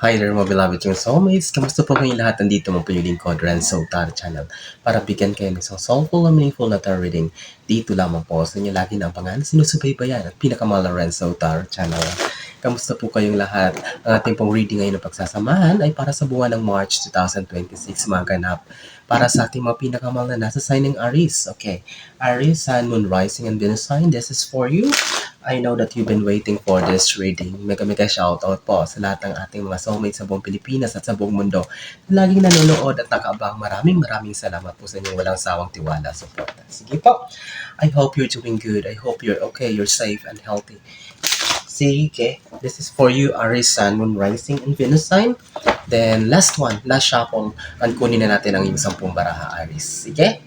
Hi there mga beloved yung soulmates. Kamusta po kayong lahat? Nandito mo po yung lingkod, Renzo Tarot Channel, para bigyan kayo ng isang soulful and meaningful na tarot reading. Dito lamang po sa inyo lagi na ang pangalan, sinusubaybayan at pinakamahal na Renzo Tarot Channel. Kamusta po kayong lahat? Ang ating pong reading ngayon na pagsasamahan ay para sa buwan ng March 2026 mga ganap. Para sa ating mga pinakamahal na nasa sign ng Aries. Okay, Aries, Sun, Moon, Rising, and Venus sign, this is for you. I know that you've been waiting for this reading. Mega shoutout po sa lahat ng ating mga soulmates sa buong Pilipinas at sa buong mundo. Laging nanonood at nakaabang. Maraming salamat po sa inyong walang sawang tiwala, support. Sige po. I hope you're doing good. I hope you're okay, you're safe and healthy. Sige, this is for you, Aries, Sun, Moon, Rising, and Venus sign. Then, last one, last shuffle. Ang kunin na natin ang iyong 10 baraha, Aries. Sige?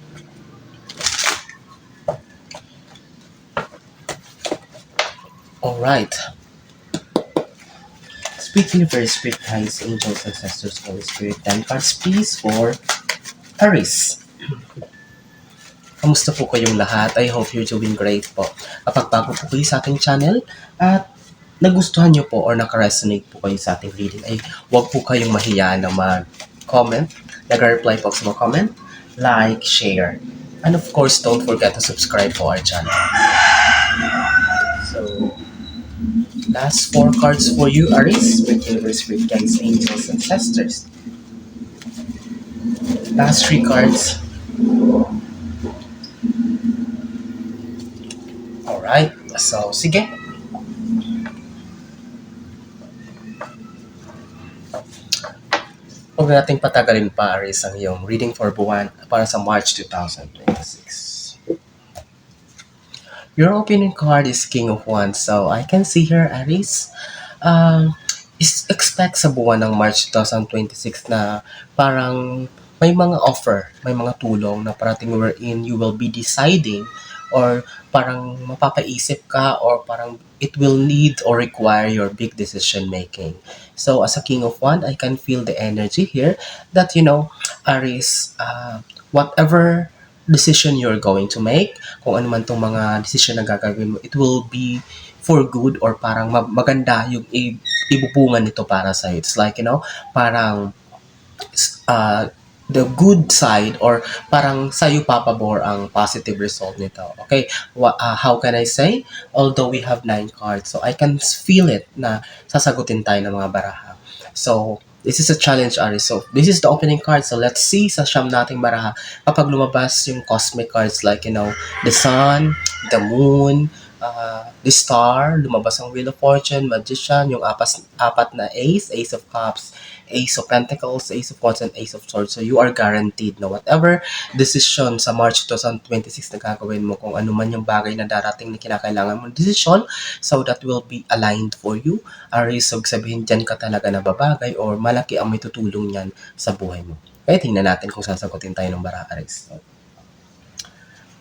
Alright. Speak Universe, Spirit Guides, Angels, Ancestors, Holy Spirit, 10 cards please for Aries. Kamusta po kayong lahat? I hope you're doing great po. Kapag bago po kayo sa ating channel at nagustuhan nyo po or nakaresonate po kayo sa ating reading, ay huwag po kayong mahiya na mag-comment, nag-reply po sa mga comment, like, share, and of course, don't forget to subscribe to our channel. So, last 4 cards for you, Aries, Spirit Universe, Spirit Guides, Angels, Ancestors. Last 3 cards. Alright, so sige. Huwag nating patagalin pa, Aries, ang iyong reading for buwan para sa March 2026. Your opening card is King of Wands. So, I can see here, Aries, expect sa buwan ng March 2026 na parang may mga offer, may mga tulong na parating wherein you will be deciding or parang mapapaisip ka or parang it will need or require your big decision making. So, as a King of Wands, I can feel the energy here that, Aries, whatever decision you're going to make, kung ano man tong mga decision na gagawin mo, it will be for good or parang maganda yung ibubungan nito para sa It's like, parang the good side or parang sa'yo papabor ang positive result nito. Okay, how can I say? Although we have 9 cards, so I can feel it na sasagutin tayo ng mga baraha. So, this is a challenge, Aries. So, this is the opening card. So, let's see sa siyam nating baraha kapag lumabas yung cosmic cards like, the sun, the moon, the star, lumabas ang Wheel of Fortune, Magician, yung apat na Ace of Cups, Ace of Pentacles, Ace of Wands, and Ace of Swords. So, you are guaranteed na whatever decision sa March 2026 na gagawin mo, kung ano man yung bagay na darating na kinakailangan mong decision, so that will be aligned for you. Aries, so sabihin dyan ka talaga na babagay or malaki ang may tutulong yan sa buhay mo. Kaya tingnan natin kung sasagutin tayo ng bara, Aries.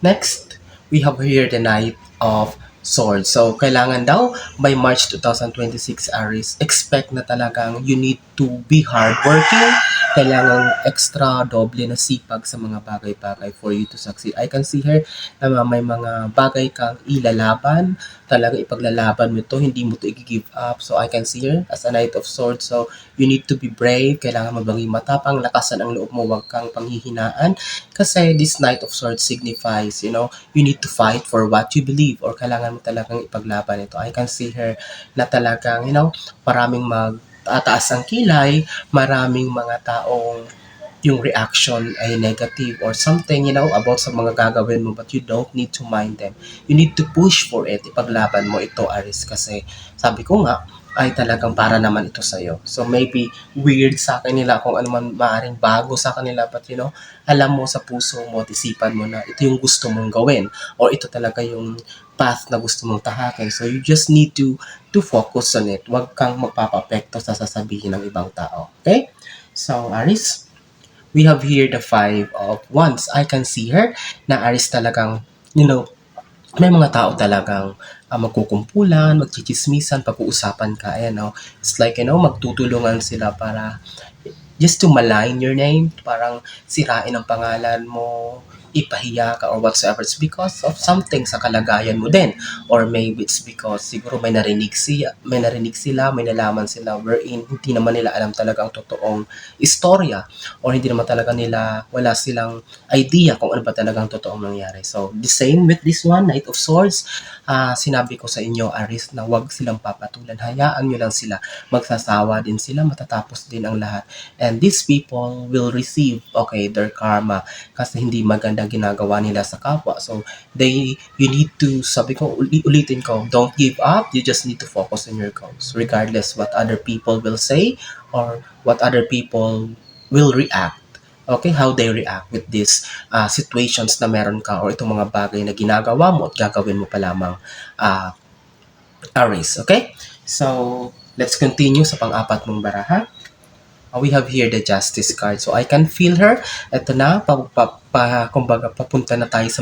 Next, we have here the Knight of Swords. So, kailangan daw by March 2026, Aries, expect na talagang you need to be hardworking. Kailangan extra doble na sipag sa mga bagay-bagay for you to succeed. I can see here na may mga bagay kang ilalaban. Talaga ipaglalaban mo ito, hindi mo ito i-give up. So, I can see here as a Knight of Swords. So, you need to be brave. Kailangan maging matapang, lakasan ang loob mo, wag kang panghihinaan. Kasi this Knight of Swords signifies, you need to fight for what you believe or kailangan mo talagang ipaglaban ito. I can see here na talagang, maraming magtataas ang kilay, maraming mga taong yung reaction ay negative or something, about sa mga gagawin mo, but you don't need to mind them. You need to push for it. Ipaglaban mo ito, Aries, kasi sabi ko nga, ay talagang para naman ito sa'yo. So maybe weird sa kanila kung ano man maaring bago sa kanila, but alam mo sa puso mo at isipan mo na ito yung gusto mong gawin or ito talaga yung path na gusto mong tahakin. So you just need to focus on it. Huwag kang magpapapekto sa sasabihin ng ibang tao. Okay? So Aries, we have here the 5 of Wands. I can see her na Aries talagang, may mga tao talagang magkukumpulan, magchichismisan, pag-uusapan ka, It's like, magtutulungan sila para just to malign your name, parang sirain ang pangalan mo, ipahiya ka or whatsoever. It's because of something sa kalagayan mo din. Or maybe it's because siguro may narinig sila, may nalaman sila wherein hindi naman nila alam talagang totoong istorya or hindi naman talaga nila, wala silang idea kung ano ba talagang totoong nangyari. So, the same with this one, Knight of Swords. Sinabi ko sa inyo, Aris, na wag silang papatulan. Hayaan nyo lang sila. Magsasawa din sila, matatapos din ang lahat. And these people will receive, okay, their karma kasi hindi maganda ginagawa nila sa kapwa. So, you need to, sabi ko, ulitin ko, don't give up. You just need to focus on your goals. Regardless what other people will say or what other people will react. Okay, how they react with these situations na meron ka or itong mga bagay na ginagawa mo at gagawin mo pa lamang, Aries. Okay? So, let's continue sa pang-apat mong baraha. We have here the Justice card. So I can feel her. Ito na, kumbaga papunta na tayo sa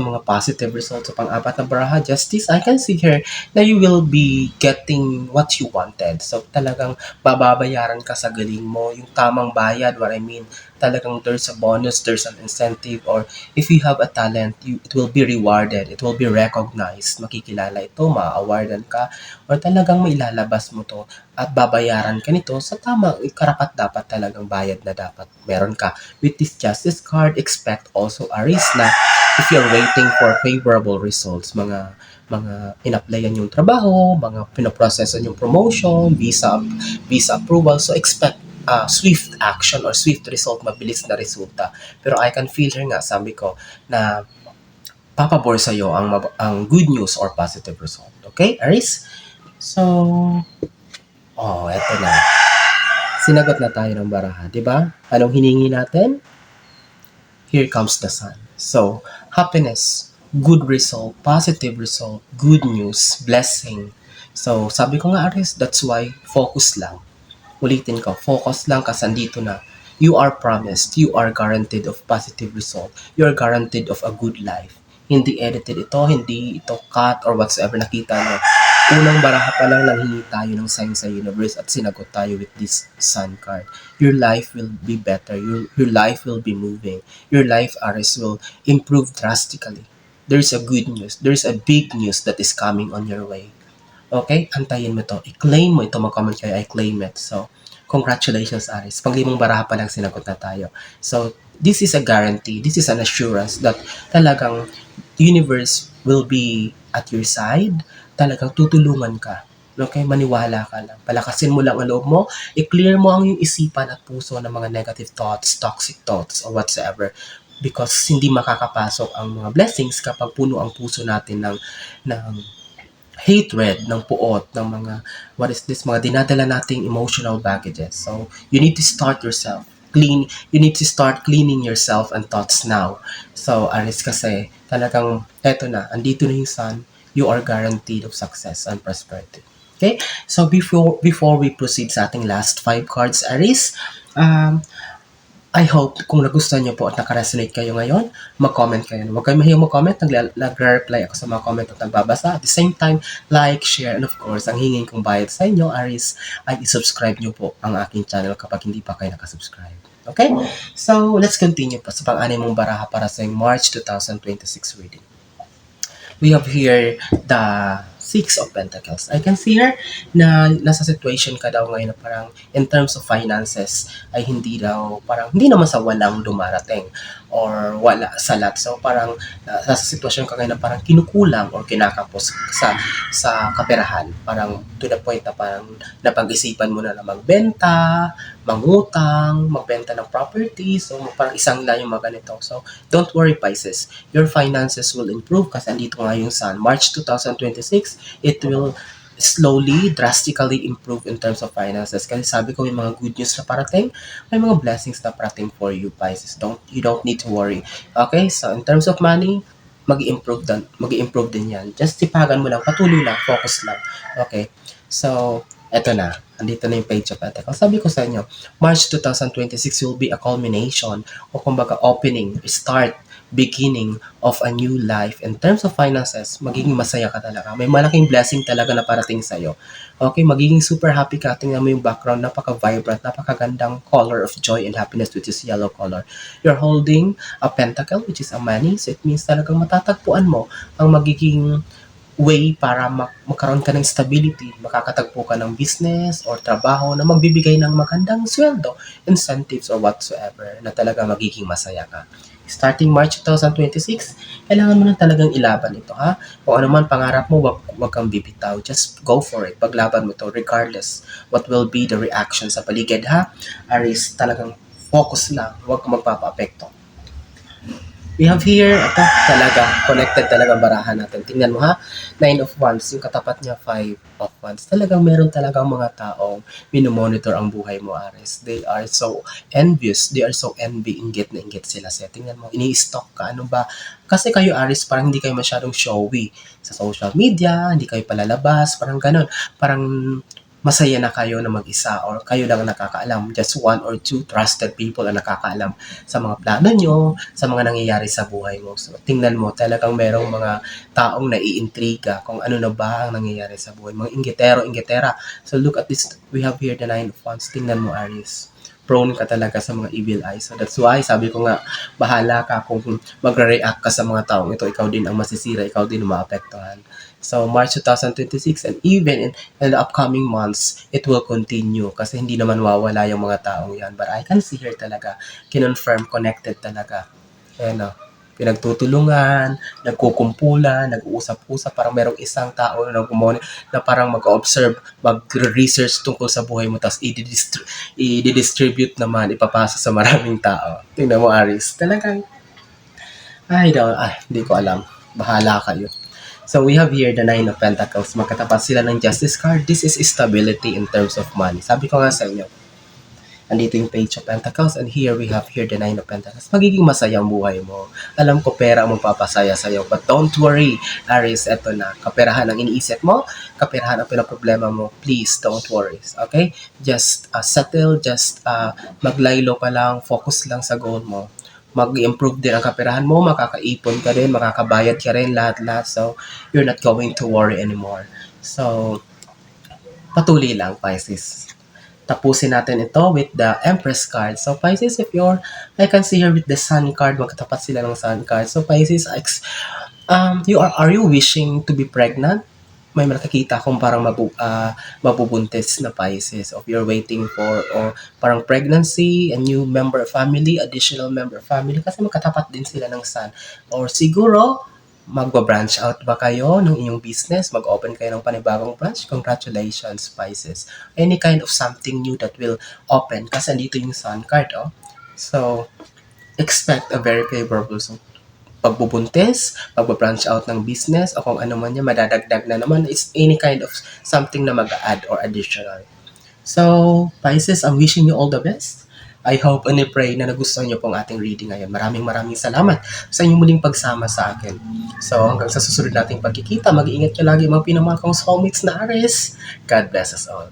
mga positive results. So pang-apat na baraha, Justice, I can see her na you will be getting what you wanted. So talagang bababayaran ka sa galing mo, yung tamang bayad, what I mean. Talagang there's a bonus, there's an incentive, or if you have a talent, it will be rewarded, it will be recognized, makikilala ito, ma-awardan ka, or talagang mailalabas mo to at babayaran ka nito sa tamang karapat-dapat talagang bayad na dapat meron ka. With this Justice card, expect also, Aries, na if you're waiting for favorable results, mga in-applyan yung trabaho, mga pinoprosesan yung promotion, visa approval, so expect swift action or swift result, mabilis na resulta. Pero I can feel her nga, sabi ko, na papabor sa'yo ang good news or positive result. Okay, Aries? So, eto na. Sinagot na tayo ng baraha, di ba? Anong hiningi natin? Here comes the sun. So, happiness, good result, positive result, good news, blessing. So, sabi ko nga, Aris, that's why focus lang. Ulitin ko, focus lang kasi andito na. You are promised, you are guaranteed of positive result. You are guaranteed of a good life. Hindi edited ito, hindi ito cut or whatsoever nakita nyo. Unang baraha pa lang nanghingi tayo ng sign sa universe at sinagot tayo with this sun card. Your life will be better. Your life will be moving. Your life, Aries, will improve drastically. There's a good news. There's a big news that is coming on your way. Okay? Antayin mo to. I-claim mo ito. Mag-comment kayo. I claim it. So, congratulations, Aries. Panglimang baraha pa lang sinagot na tayo. So, this is a guarantee. This is an assurance that talagang universe will be at your side. Talagang tutulungan ka. Okay, maniwala ka lang. Palakasin mo lang ang loob mo. I-clear mo ang iyong isipan at puso ng mga negative thoughts, toxic thoughts, or whatsoever. Because hindi makakapasok ang mga blessings kapag puno ang puso natin ng hatred, ng puot, ng mga dinadala nating emotional baggages. So, you need to start yourself. You need to start cleaning yourself and thoughts now. So, Aris, kasi talagang eto na, andito na yung sun, you are guaranteed of success and prosperity. Okay? So, before we proceed sa ating last 5 cards, Aris, I hope kung nagustuhan nyo po at nakaresonate kayo ngayon, mag-comment kayo. Huwag kayo mahiyang mag-comment, nag-reply ako sa mga comment at nagbabasa. At the same time, like, share, and of course, ang hingin kong bayad sa inyo, Aris, ay i-subscribe nyo po ang aking channel kapag hindi pa kayo nakasubscribe. Okay? So, let's continue po sa pang-anim mong baraha para sa March 2026 reading. We have here the Six of Pentacles. I can see here na nasa situation ka daw ngayon na parang in terms of finances ay hindi naman sa walang dumarating or wala sa lot. So parang nasa sitwasyon ka ngayon na parang kinukulang or kinakapos sa kaperahan. Parang to the point na parang napag-isipan mo na magbenta, mangutang, magbenta ng property. So parang isang lang yung mga ganito. So don't worry, Pisces. Your finances will improve kasi andito nga yung sun. March 2026, it will slowly, drastically improve in terms of finances. Kasi sabi ko, may mga good news na parating, may mga blessings na parating for you, Pisces. You don't need to worry. Okay? So, in terms of money, mag-i-improve din yan. Just sipagan mo lang, patuloy lang, focus lang. Okay? So, eto na. Andito na yung Page of Pentacles. Sabi ko sa inyo, March 2026 will be a culmination o kumbaga opening, start beginning of a new life. In terms of finances, magiging masaya ka talaga. May malaking blessing talaga na parating sa'yo. Okay, magiging super happy ka. Tingnan mo yung background, napaka-vibrant, napakagandang color of joy and happiness, which is yellow color. You're holding a pentacle, which is a money. So it means talagang matatagpuan mo ang magiging way para magkaroon ka ng stability, makakatagpo ka ng business or trabaho na magbibigay ng magandang sweldo, incentives or whatsoever na talaga magiging masaya ka. Starting March 2026, kailangan mo na talagang ilaban ito, ha? Kung ano man pangarap mo, wag kang bibitaw. Just go for it. Paglaban mo ito regardless what will be the reaction sa paligid, ha? Aris, talagang focus lang. Huwag kang magpapa-apekto. We have here, ito talaga, connected talaga barahan natin. Tingnan mo ha, 9 of Wands, yung katapat niya 5 of Wands. Talagang meron talagang mga taong minomonitor ang buhay mo, Aries. They are so envious, they are so envy, inggit na inggit sila sa'yo. Tingnan mo, ini-stalk ka, ano ba? Kasi kayo, Aries, parang hindi kayo masyadong showy sa social media, hindi kayo palalabas, parang ganun. Parang masaya na kayo na mag-isa or kayo lang ang nakakaalam. Just 1 or 2 trusted people ang nakakaalam sa mga plano nyo, sa mga nangyayari sa buhay mo. So, tingnan mo, talagang merong mga taong naiintriga kung ano na ba ang nangyayari sa buhay. Mga inggitero, inggitera. So, look at this. We have here the 9 of Wands. Tingnan mo, Aries. Prone ka talaga sa mga evil eyes. So, that's why, sabi ko nga, bahala ka kung magre-react ka sa mga taong ito. Ikaw din ang masisira. Ikaw din ang maapektuhan. So, March 2026 and even in the upcoming months, it will continue kasi hindi naman wawala yung mga taong yan. But I can see here talaga, kinonfirm, connected talaga. Ayan o, pinagtutulungan, nagkukumpulan, nag-uusap-usap, parang merong isang tao na parang mag-observe, mag-research tungkol sa buhay mo, tapos i-distribute naman, ipapasa sa maraming tao. Tingnan mo, Aris, talagang, hindi ko alam. Bahala kayo. So we have here the 9 of Pentacles. Magkatapat sila ng Justice card. This is stability in terms of money. Sabi ko nga sa inyo, andito yung Page of Pentacles and here we have here the 9 of Pentacles. Magiging masaya ang buhay mo. Alam ko pera ang magpapasaya sa'yo. But don't worry, Aries, eto na. Kaperahan ang iniisip mo, kaperahan ang pinaproblema mo. Please, don't worry. Okay? Just settle, just maglaylo ka lang, focus lang sa goal mo. Mag-improve din ang kaperahan mo, makakaipon ka rin, makakabayad ka rin, lahat-lahat. So, you're not going to worry anymore. So, patuloy lang, Pisces. Tapusin natin ito with the Empress card. So, Pisces, I can see here with the Sun card, magkatapat sila ng Sun card. So, Pisces, are you wishing to be pregnant? May makikita akong parang mabubuntis na Pisces of you're waiting for or parang pregnancy, a new member of family, additional member of family kasi magkatapat din sila ng Sun. Or siguro, magba-branch out ba kayo ng inyong business? Mag-open kayo ng panibagong branch? Congratulations, Pisces. Any kind of something new that will open kasi andito yung Sun card, oh. So, expect a very favorable pagbubuntis, pagbabranch out ng business, o kung ano man yan, madadagdag na naman is any kind of something na mag-add or additional. So, Pisces, I'm wishing you all the best. I hope and I pray na nagustuhan niyo pong ating reading ngayon. Maraming salamat sa inyong muling pagsama sa akin. So, hanggang sa susunod nating pagkikita, mag-iingat kayo lagi mga pinamahal kong soulmates na Aries. God bless us all.